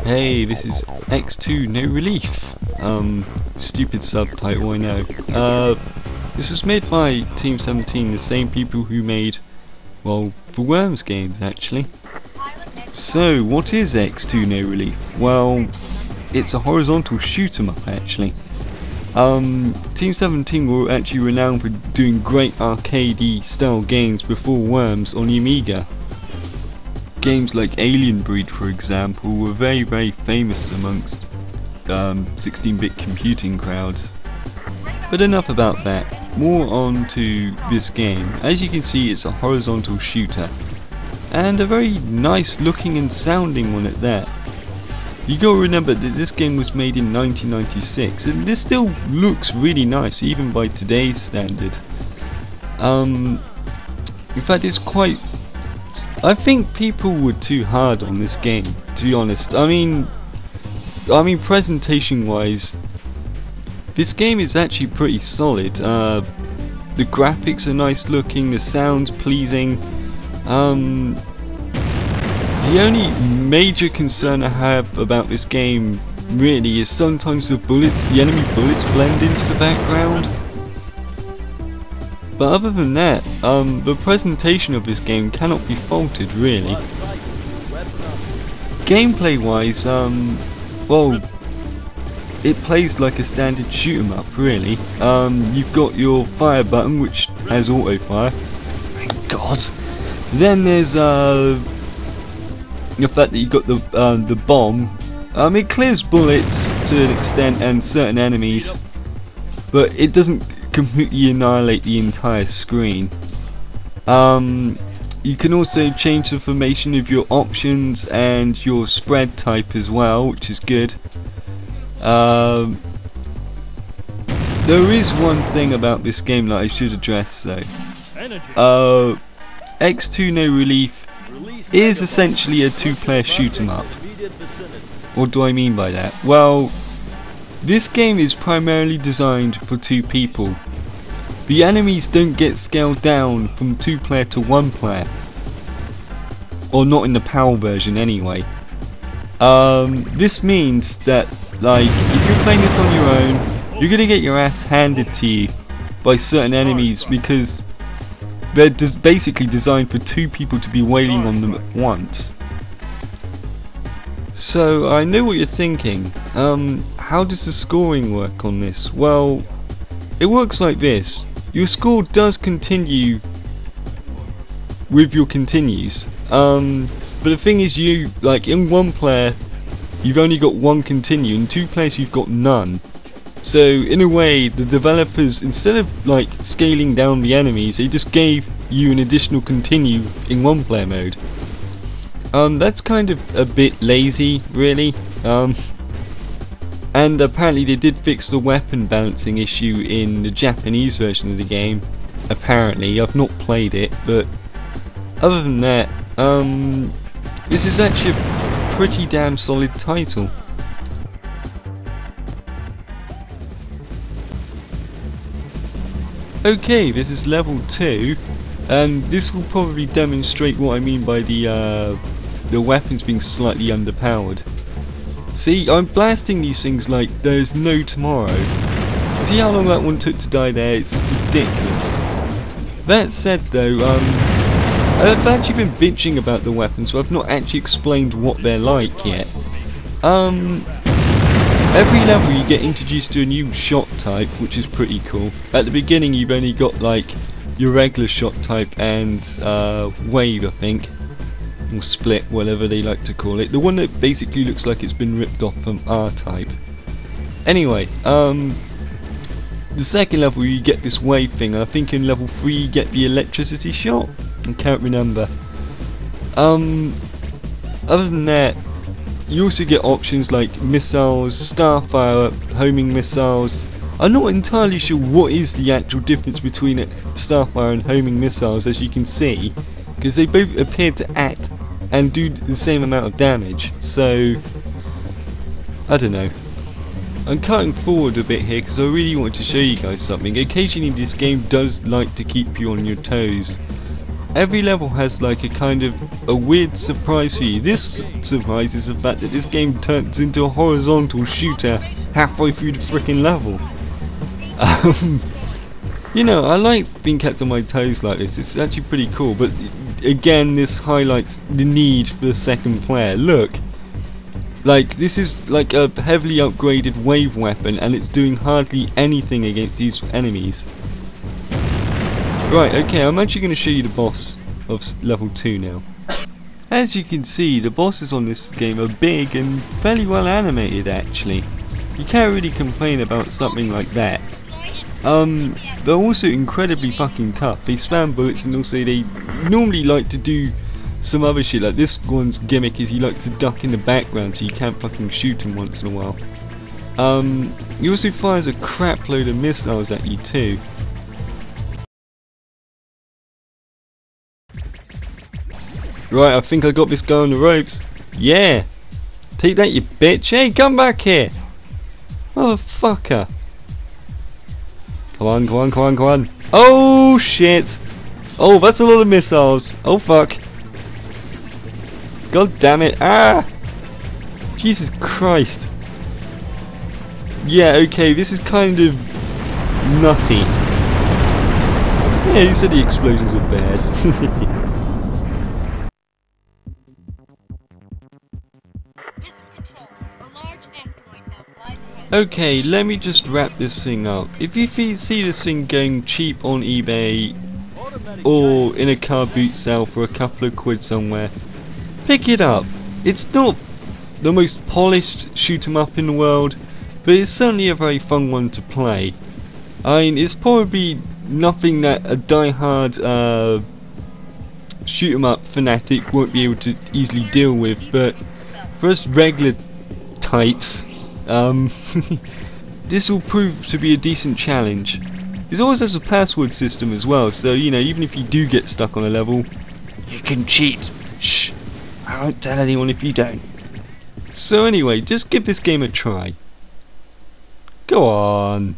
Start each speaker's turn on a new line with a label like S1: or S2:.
S1: Hey, this is X2 No Relief. Stupid subtitle, I know. This was made by Team 17, the same people who made, well, the Worms games actually. So, what is X2 No Relief? Well, it's a horizontal shoot 'em up actually. Team 17 were actually renowned for doing great arcadey style games before Worms on the Amiga. Games like Alien Breed, for example, were very famous amongst 16-bit computing crowds. But enough about that, more on to this game. As you can see, it's a horizontal shooter, and a very nice looking and sounding one at that. You gotta remember that this game was made in 1996, and this still looks really nice even by today's standard. In fact, it's quite... I think people were too hard on this game, to be honest. I mean presentation wise, this game is actually pretty solid. The graphics are nice looking, the sound's pleasing. The only major concern I have about this game really is sometimes the enemy bullets blend into the background. But other than that, the presentation of this game cannot be faulted really. Gameplay wise, well, it plays like a standard shoot 'em up really. You've got your fire button which has auto fire. Thank God. Then there's the fact that you've got the bomb. It clears bullets to an extent and certain enemies, but it doesn't completely annihilate the entire screen. You can also change the formation of your options and your spread type as well, which is good. There is one thing about this game that I should address though. X2 No Relief is essentially a two-player shoot 'em up. What do I mean by that? Well, this game is primarily designed for two people. The enemies don't get scaled down from 2-player to 1-player, or not in the PAL version anyway. This means that, like, if you're playing this on your own, you're gonna get your ass handed to you by certain enemies because they're basically designed for two people to be wailing on them at once. So I know what you're thinking. How does the scoring work on this? Well, it works like this. Your score does continue with your continues. But the thing is, you, like, in 1-player you've only got one continue, in 2 players you've got none. So in a way, the developers, instead of like scaling down the enemies, they just gave you an additional continue in 1-player mode. That's kind of a bit lazy really. And apparently they did fix the weapon balancing issue in the Japanese version of the game. Apparently, I've not played it, but other than that, this is actually a pretty damn solid title. Okay, this is level 2, and this will probably demonstrate what I mean by the weapons being slightly underpowered. See, I'm blasting these things like there's no tomorrow. See how long that one took to die there? It's ridiculous. That said though, I've actually been bitching about the weapons, so I've not actually explained what they're like yet. Every level you get introduced to a new shot type, which is pretty cool. At the beginning you've only got like your regular shot type and wave, I think, or split, whatever they like to call it. The one that basically looks like it's been ripped off from R-Type. Anyway, the second level you get this wave thing, and I think in level 3 you get the electricity shot. I can't remember. Other than that, you also get options like missiles, starfire, homing missiles. I'm not entirely sure what is the actual difference between starfire and homing missiles, as you can see, because they both appear to act and do the same amount of damage, so I don't know. I'm cutting forward a bit here because I really wanted to show you guys something. Occasionally this game does like to keep you on your toes. every level has like a kind of a weird surprise for you. This surprise is the fact that this game turns into a horizontal shooter halfway through the freaking level. You know, I like being kept on my toes like this. It's actually pretty cool, but again, this highlights the need for the second player. Look, like this is like a heavily upgraded wave weapon, and it's doing hardly anything against these enemies. Right, okay, I'm actually going to show you the boss of level 2 now. As you can see, the bosses on this game are big and fairly well animated actually. You can't really complain about something like that. They're also incredibly fucking tough. They spam bullets, and also they normally like to do some other shit. Like this one's gimmick is he likes to duck in the background so you can't fucking shoot him once in a while. He also fires a crap load of missiles at you too. Right, I think I got this guy on the ropes. Yeah! Take that, you bitch! Hey, come back here! Motherfucker! Come on, come on, come on, come on! Oh shit! Oh, that's a lot of missiles! Oh fuck! God damn it! Ah! Jesus Christ! Yeah, okay, this is kind of nutty. Yeah, you said the explosions were bad. Okay, let me just wrap this thing up. If you see this thing going cheap on eBay or in a car boot sale for a couple of quid somewhere, pick it up. It's not the most polished shoot 'em up in the world, but it's certainly a very fun one to play. I mean, it's probably nothing that a die-hard shoot 'em up fanatic won't be able to easily deal with, but for us regular types, this will prove to be a decent challenge. It always has a password system as well, so you know, even if you do get stuck on a level, you can cheat. Shh, I won't tell anyone if you don't. So anyway, just give this game a try. Go on.